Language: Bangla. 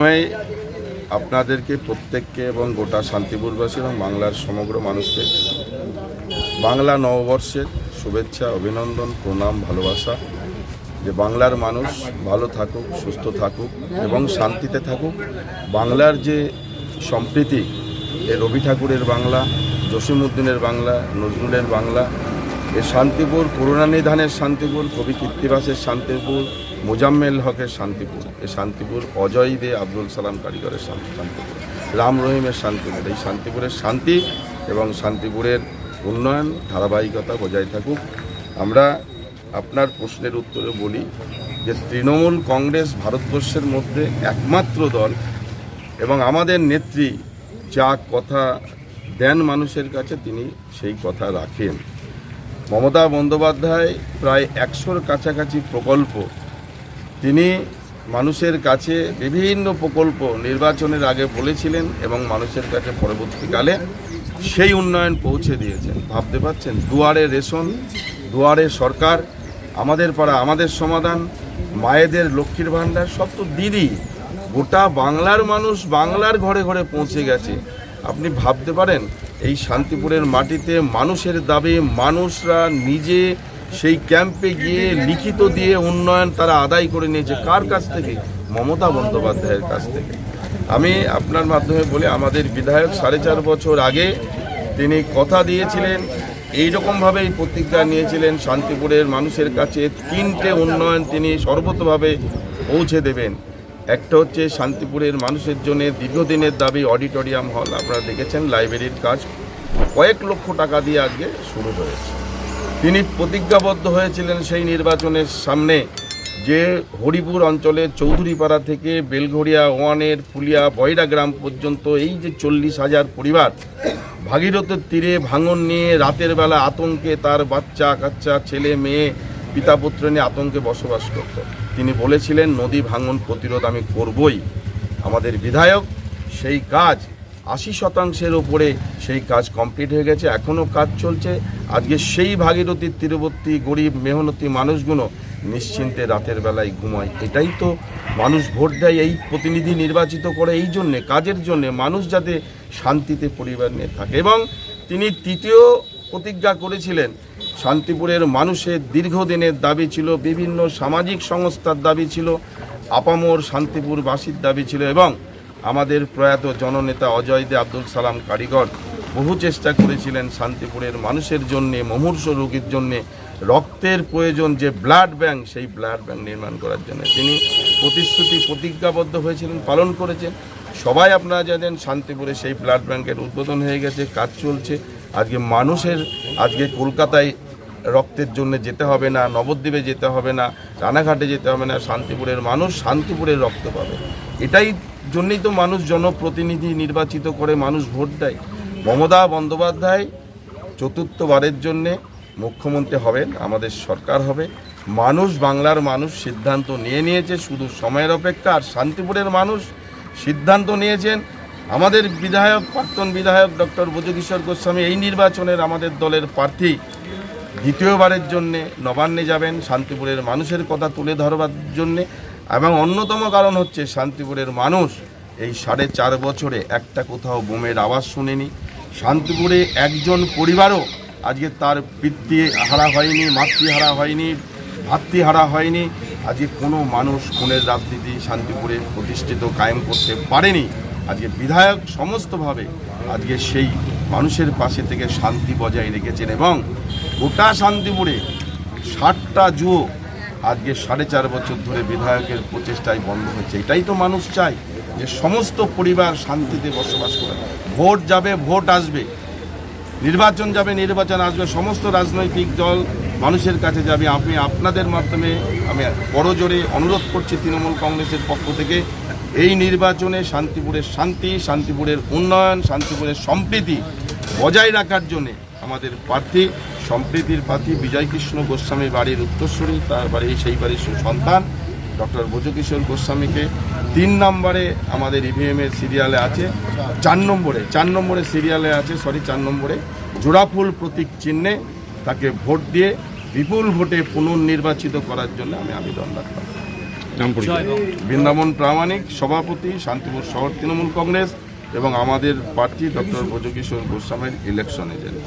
আমি আপনাদেরকে প্রত্যেককে এবং গোটা শান্তিপুরবাসী এবং বাংলার সমগ্র মানুষকে বাংলা নববর্ষের শুভেচ্ছা, অভিনন্দন, প্রণাম, ভালোবাসা। যে বাংলার মানুষ ভালো থাকুক, সুস্থ থাকুক এবং শান্তিতে থাকুক। বাংলার যে সম্প্রীতি, রবি ঠাকুরের বাংলা, জসিমউদ্দিনের বাংলা, নজরুলের বাংলা, এ শান্তিপুর, করুণানিধানের শান্তিপুর, কবি কীর্তিবাসের শান্তিপুর, মোজাম্মেল হকের শান্তিপুর, এ শান্তিপুর অজয় দে আব্দুল সালাম কারিগরের শান্তিপুর, রাম রহিমের শান্তিপুর। এই শান্তিপুরের শান্তি এবং শান্তিপুরের উন্নয়ন ধারাবাহিকতা বজায় থাকুক। আমরা আপনার প্রশ্নের উত্তরে বলি যে তৃণমূল কংগ্রেস ভারতবর্ষের মধ্যে একমাত্র দল এবং আমাদের নেত্রী যা কথা দেন মানুষের কাছে তিনি সেই কথা রাখেন। মমতা বন্দ্যোপাধ্যায় প্রায় 100-র কাছাকাছি প্রকল্প তিনি মানুষের কাছে বিভিন্ন প্রকল্প নির্বাচনের আগে বলেছিলেন এবং মানুষের কাছে পরবর্তীকালে সেই উন্নয়ন পৌঁছে দিয়েছেন। ভাবতে পারছেন, দুয়ারে রেশন, দুয়ারে সরকার, আমাদের পাড়া আমাদের সমাধান, মায়েদের লক্ষ্মীর ভাণ্ডার, সব তো দিদি গোটা বাংলার মানুষ বাংলার ঘরে ঘরে পৌঁছে গেছে। আপনি ভাবতে পারেন এই শান্তিপুরের মাটিতে মানুষের দাবি মানুষরা নিজে সেই ক্যাম্পে গিয়ে লিখিত দিয়ে উন্নয়ন তারা আদায় করে নিয়েছে। কার কাছ থেকে? মমতা বন্দ্যোপাধ্যায়ের কাছ থেকে। আমি আপনার মাধ্যমে বলি, আমাদের বিধায়ক 4.5 বছর আগে তিনি কথা দিয়েছিলেন, এইরকমভাবেই প্রতিজ্ঞা নিয়েছিলেন শান্তিপুরের মানুষের কাছে 3টে উন্নয়ন তিনি সর্বতভাবে পৌঁছে দেবেন। একটা হচ্ছে শান্তিপুরের মানুষের জন্য দীর্ঘদিনের দাবি অডিটোরিয়াম হল। আপনারা দেখেছেন লাইব্রেরির কাজ কয়েক লক্ষ টাকা দিয়ে আজকে শুরু হয়েছে। তিনি প্রতিজ্ঞাবদ্ধ হয়েছিলেন সেই নির্বাচনের সামনে যে হরিপুর অঞ্চলে চৌধুরীপাড়া থেকে বেলঘড়িয়া 1-এর ফুলিয়া বয়রা গ্রাম পর্যন্ত এই যে 40,000 পরিবার ভাগীরথীর তীরে ভাঙন নিয়ে রাতের বেলা আতঙ্কে তার বাচ্চা কাচ্চা ছেলে মেয়ে পিতা পুত্র নিয়ে আতঙ্কে বসবাস করত। তিনি বলেছিলেন নদী ভাঙন প্রতিরোধ আমি করবই। আমাদের বিধায়ক সেই কাজ 80% উপরে সেই কাজ কমপ্লিট হয়ে গেছে, এখনও কাজ চলছে। আজকে সেই ভাগীরথীর তীরবর্তী গরিব মেহনতি মানুষগুলো নিশ্চিন্তে রাতের বেলায় ঘুমায়। এটাই তো মানুষ ভোট দেয়, এই প্রতিনিধি নির্বাচিত করে এই জন্যে, কাজের জন্যে, মানুষ যাতে শান্তিতে পরিবার নিয়ে থাকে। এবং তিনি তৃতীয় প্রতিজ্ঞা করেছিলেন, শান্তিপুরের মানুষের দীর্ঘদিনের দাবি ছিল, বিভিন্ন সামাজিক সংস্থার দাবি ছিল, আপামর শান্তিপুরবাসীর দাবি ছিল এবং আমাদের প্রয়াত জননেতা অজয় দে আব্দুল সালাম কারিগর বহু চেষ্টা করেছিলেন শান্তিপুরের মানুষের জন্যে, মুমূর্ষ রোগীর জন্যে রক্তের প্রয়োজন যে ব্লাড ব্যাংক, সেই ব্লাড ব্যাংক নির্মাণ করার জন্য তিনি প্রতিজ্ঞাবদ্ধ হয়েছিলেন, পালন করেছেন। সবাই আপনারা জানেন শান্তিপুরে সেই ব্লাড ব্যাংকের উদ্বোধন হয়ে গেছে, কাজ চলছে। আজকে মানুষের কলকাতায় রক্তের জন্য যেতে হবে না, নবদ্বীপে যেতে হবে না, রানাঘাটে যেতে হবে না, শান্তিপুরের মানুষ শান্তিপুরের রক্ত পাবে। এটাই জন্যই তো মানুষ জনপ্রতিনিধি নির্বাচিত করে, মানুষ ভোট দেয়। মমতা বন্দ্যোপাধ্যায় 4র্থবারের জন্যে মুখ্যমন্ত্রী হবেন, আমাদের সরকার হবে। মানুষ, বাংলার মানুষ সিদ্ধান্ত নিয়েছে, শুধু সময়ের অপেক্ষা। আর শান্তিপুরের মানুষ সিদ্ধান্ত নিয়েছেন, আমাদের বিধায়ক, প্রাক্তন বিধায়ক ডক্টর ব্রজকিশোর গোস্বামী এই নির্বাচনের আমাদের দলের প্রার্থী। দ্বিতীয়বারের জন্যে নবান্নে যাবেন শান্তিপুরের মানুষের কথা তুলে ধরবার জন্যে। এবং অন্যতম কারণ হচ্ছে শান্তিপুরের মানুষ এই 4.5 বছরে একটা কোথাও বোমের আওয়াজ শুনেনি। শান্তিপুরে একজন পরিবারও আজকে তার পিতৃহারা হয়নি, মাতৃহারা হয়নি, ভাতৃহারা হয়নি। আজকে কোনো মানুষ খুনের রাজনীতি শান্তিপুরে প্রতিষ্ঠিত কায়েম করতে পারেনি। আজকে বিধায়ক সমস্তভাবে আজকে সেই মানুষের পাশে থেকে শান্তি বজায় রেখেছেন এবং গোটা শান্তিপুরে 60টা জুয়ো আজকে 4.5 বছর ধরে বিধায়কের প্রচেষ্টায় বন্ধ হচ্ছে। এটাই তো মানুষ চায় যে সমস্ত পরিবার শান্তিতে বসবাস করে। ভোট যাবে, ভোট আসবে, নির্বাচন যাবে, নির্বাচন আসবে, সমস্ত রাজনৈতিক দল মানুষের কাছে যাবে। আমি আপনাদের মাধ্যমে আমি বড়জোরে অনুরোধ করছি তৃণমূল কংগ্রেসের পক্ষ থেকে এই নির্বাচনে শান্তিপুরের শান্তি, শান্তিপুরের উন্নয়ন, শান্তিপুরের সম্প্রীতি বজায় রাখার জন্যে আমাদের প্রার্থী, সম্প্রীতির প্রার্থী বিজয়কৃষ্ণ গোস্বামী বাড়ির উত্তরসূরি, তার বাড়ি সেই বাড়ির সুসন্তান ডক্টর ব্রজকিশোর গোস্বামীকে 3 নম্বরে আমাদের ইভিএমের সিরিয়ালে আছে, 4 নম্বরে সিরিয়ালে আছে, 4 নম্বরে জোড়াফুল প্রতীক চিহ্নে তাকে ভোট দিয়ে বিপুল ভোটে পুনর্নির্বাচিত করার জন্য আমি আবেদন রাখলাম। নাম পরিচয়। বৃন্দাবন প্রামাণিক, সভাপতি, শান্তিপুর শহর তৃণমূল কংগ্রেস এবং আমাদের প্রার্থী ডক্টর ব্রজকিশোর গোস্বামীর ইলেকশন এজেন্ট।